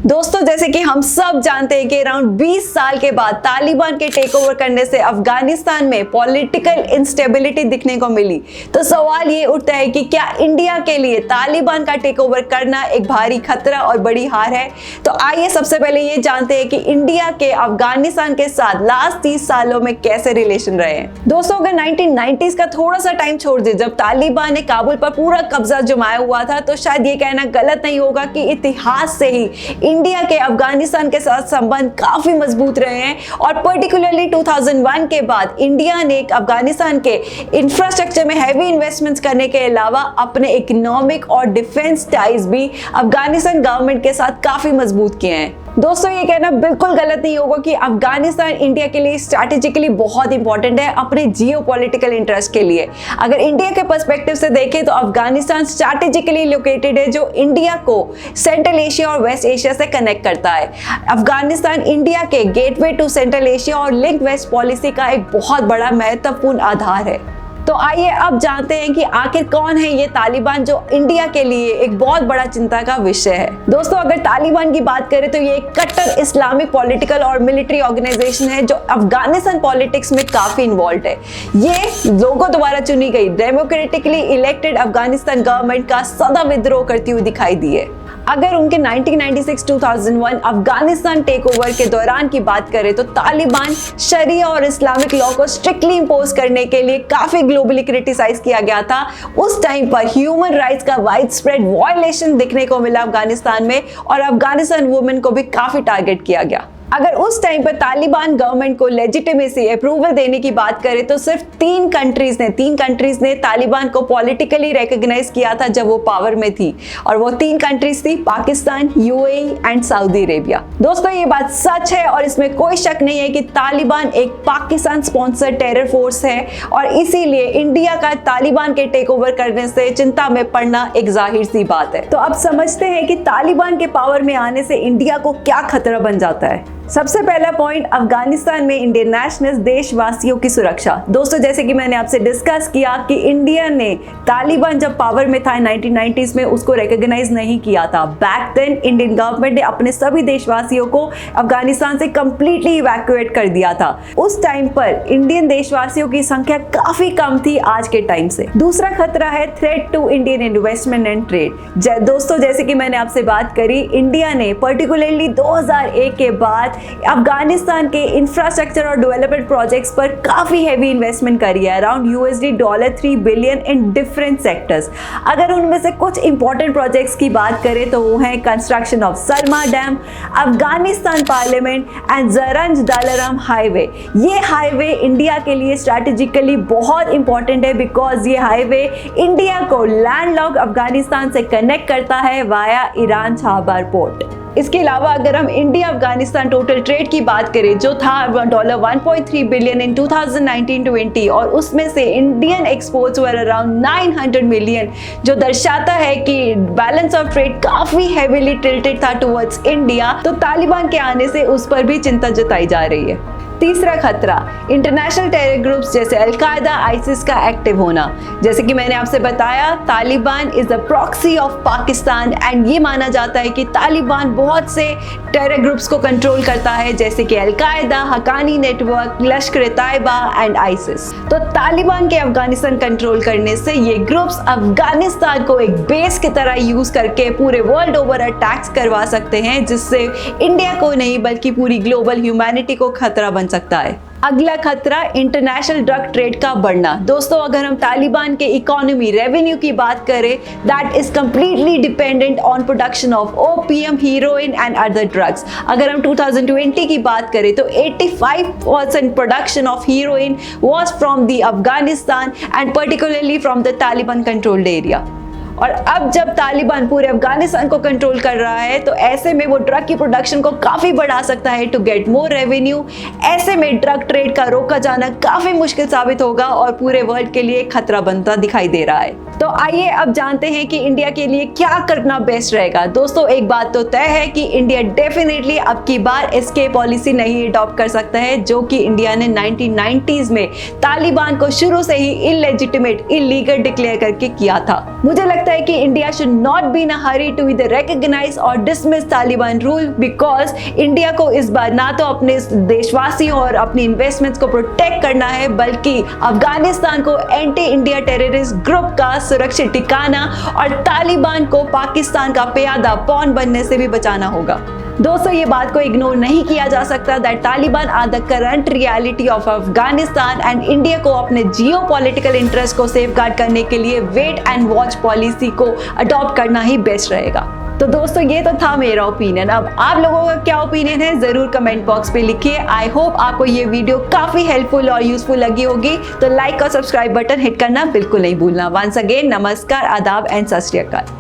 दोस्तों, जैसे कि हम सब जानते हैं कि अराउंड 20 साल के बाद तालिबान के टेक ओवर करने से अफगानिस्तान में पॉलिटिकल इंस्टेबिलिटी दिखने को मिली। तो सवाल ये उठता है कि क्या इंडिया के लिए तालिबान का टेक ओवर करना एक भारी खतरा और बड़ी हार है। तो आइए सबसे पहले ये जानते हैं कि इंडिया के अफगानिस्तान के साथ लास्ट 30 सालों में कैसे रिलेशन रहे हैं। दोस्तों, अगर 1990s का थोड़ा सा टाइम छोड़ दे, जब तालिबान ने काबुल पर पूरा कब्जा जमाया हुआ था, तो शायद ये कहना गलत नहीं होगा कि इतिहास से ही इंडिया के अफगानिस्तान के साथ संबंध काफी मजबूत रहे हैं। और पर्टिकुलरली 2001 के बाद इंडिया ने अफगानिस्तान के इंफ्रास्ट्रक्चर में हैवी इन्वेस्टमेंट्स करने के अलावा अपने इकोनॉमिक और डिफेंस टाइज भी अफगानिस्तान गवर्नमेंट के साथ काफी मजबूत किए हैं। दोस्तों, ये कहना बिल्कुल गलत नहीं होगा कि अफगानिस्तान इंडिया के लिए स्ट्रैटेजिकली बहुत इंपॉर्टेंट है अपने जियोपॉलिटिकल इंटरेस्ट के लिए। अगर इंडिया के पर्सपेक्टिव से देखें तो अफगानिस्तान स्ट्रैटेजिकली लोकेटेड है, जो इंडिया को सेंट्रल एशिया और वेस्ट एशिया से कनेक्ट करता है। अफगानिस्तान इंडिया के गेटवे टू सेंट्रल एशिया और लिंक वेस्ट पॉलिसी का एक बहुत बड़ा महत्वपूर्ण आधार है। तो आइए अब जानते हैं कि आखिर कौन है ये तालिबान, जो इंडिया के लिए एक बहुत बड़ा चिंता का विषय है। दोस्तों, अगर तालिबान की बात करें तो ये एक कट्टर इस्लामिक पॉलिटिकल और मिलिट्री ऑर्गेनाइजेशन है जो अफगानिस्तान पॉलिटिक्स में काफी इन्वॉल्व है। ये लोगों द्वारा चुनी गई डेमोक्रेटिकली इलेक्टेड अफगानिस्तान गवर्नमेंट का सदा विद्रोह करती हुई दिखाई दी है। अगर उनके 1996-2001 अफगानिस्तान टेक ओवर के दौरान की बात करें तो तालिबान शरिया और इस्लामिक लॉ को स्ट्रिक्टली इंपोज करने के लिए काफी ग्लोबली क्रिटिसाइज किया गया था। उस टाइम पर ह्यूमन राइट्स का वाइड स्प्रेड वायलेशन देखने को मिला अफगानिस्तान में, और अफगानिस्तान वुमेन को भी काफी टारगेट किया गया। अगर उस टाइम पर तालिबान गवर्नमेंट को लेजिटिमेसी अप्रूवल देने की बात करें तो सिर्फ तीन कंट्रीज ने तालिबान को पॉलिटिकली रिकॉग्नाइज किया था जब वो पावर में थी, और वो तीन कंट्रीज थी Pakistan, UAE and Saudi Arabia. दोस्तों, ये बात सच है और इसमें कोई शक नहीं है कि तालिबान एक पाकिस्तान स्पॉन्सर्ड टेरर फोर्स है, और इसीलिए इंडिया का तालिबान के टेक ओवर करने से चिंता में पड़ना एक जाहिर सी बात है। तो अब समझते हैं कि तालिबान के पावर में आने से इंडिया को क्या खतरा बन जाता है। सबसे पहला पॉइंट, अफगानिस्तान में इंडियन नेशनल्स देशवासियों की सुरक्षा। दोस्तों, जैसे कि मैंने आपसे डिस्कस किया कि इंडिया ने तालिबान जब पावर में था 1990s में, उसको रिकॉग्नाइज नहीं किया था। बैक देन इंडियन गवर्नमेंट ने अपने सभी देशवासियों को अफगानिस्तान से कंप्लीटली इवैक्यूएट कर दिया था। उस टाइम पर इंडियन देशवासियों की संख्या काफी कम थी आज के टाइम से। दूसरा खतरा है threat to Indian investment and trade. दोस्तों, जैसे कि मैंने आपसे बात करी, इंडिया ने पर्टिकुलरली 2001 के बाद अफगानिस्तान के इंफ्रास्ट्रक्चर और डेवलपमेंट प्रोजेक्ट्स पर काफी हैवी इन्वेस्टमेंट करी है, around $3 billion in different sectors. अगर उनमें से कुछ इंपॉर्टेंट प्रोजेक्ट्स की बात करें तो वो है construction of Salma dam, Afghanistan parliament and Zaranj Delaram highway. ये हाईवे इंडिया के लिए स्ट्रैटेजिकली बहुत इंपॉर्टेंट है, बिकॉज ये हाईवे इंडिया को लैंडलॉक्ड अफगानिस्तान से कनेक्ट करता है वाया ईरान छाबर पोर्ट। इसके अलावा अगर हम इंडिया अफगानिस्तान टोटल ट्रेड की बात करें, जो था $1.3 बिलियन इन 2019-20, और उसमें से Indian exports were around 900 million, जो दर्शाता है कि बैलेंस ऑफ ट्रेड काफी हेवीली टिल्टेड था टुवर्ड्स इंडिया। तो तालिबान के आने से उस पर भी चिंता जताई जा रही है। तीसरा खतरा, इंटरनेशनल टेरर ग्रुप्स जैसे अल-कायदा, आईसिस का एक्टिव होना। जैसे कि मैंने आपसे बताया, Taliban is the proxy of Pakistan, and ये माना जाता है कि तालिबान बहुत से टेरर ग्रुप्स को कंट्रोल करता है, जैसे कि al Qaeda, Haqqani network, Lashkar e Taiba and ISIS. तो तालिबान के अफगानिस्तान कंट्रोल करने से ये ग्रुप्स अफगानिस्तान को एक बेस की तरह यूज करके पूरे वर्ल्ड ओवर अटैक्स करवा सकते हैं, जिससे इंडिया को नहीं बल्कि पूरी ग्लोबल ह्यूमैनिटी को खतरा बन सकता है। अगला खतरा, इंटरनेशनल ड्रग ट्रेड का बढ़ना। दोस्तों, अगर हम तालिबान के इकोनॉमी रेवेन्यू की बात करें, that is completely dependent on production of opium, heroin and other drugs. अगर हम 2020 की बात करें तो 85% production of heroin was from the Afghanistan and particularly from the Taliban controlled area. और अब जब तालिबान पूरे अफगानिस्तान को कंट्रोल कर रहा है, तो ऐसे में वो ड्रग की प्रोडक्शन को काफी बढ़ा सकता है टू गेट मोर रेवेन्यू। ऐसे में ड्रग ट्रेड का रोका जाना काफी मुश्किल साबित होगा और पूरे वर्ल्ड के लिए खतरा बनता दिखाई दे रहा है। तो आइए अब जानते हैं कि इंडिया के लिए क्या करना बेस्ट रहेगा। दोस्तों, एक बात तो तय है कि इंडिया डेफिनेटली अब की बार एस्केप पॉलिसी नहीं अडॉप्ट कर सकता है, जो कि इंडिया ने 1990s में तालिबान को शुरू से ही इलेजिटिमेट, इलीगल डिक्लेयर करके किया था। मुझे लगता है कि India should not be in a hurry to इधर रिकॉग्नाइज और dismiss Taliban rule, because India को इस बार ना तो अपने देशवासियों और अपनी इन्वेस्टमेंट्स को प्रोटेक्ट करना है, बल्कि अफगानिस्तान को एंटी इंडिया टेररिस्ट ग्रुप का सुरक्षित ठिकाना और तालिबान को पाकिस्तान का प्यादा पॉन बनने से भी बचाना होगा। दोस्तों, ये बात को इग्नोर नहीं किया जा सकता that Taliban are the current reality of Afghanistan and India को अपने जियो पॉलिटिकल इंटरेस्ट को सेफगार्ड करने के लिए वेट एंड वॉच पॉलिसी को अडॉप्ट करना ही बेस्ट रहेगा। तो दोस्तों, ये तो था मेरा ओपिनियन। अब आप लोगों का क्या ओपिनियन है जरूर कमेंट बॉक्स पे लिखिए। आई होप आपको ये वीडियो काफी हेल्पफुल और यूजफुल लगी होगी। तो लाइक और सब्सक्राइब बटन हिट करना बिल्कुल नहीं भूलना। वंस अगेन नमस्कार, आदाब एंड सत श्री अकाल।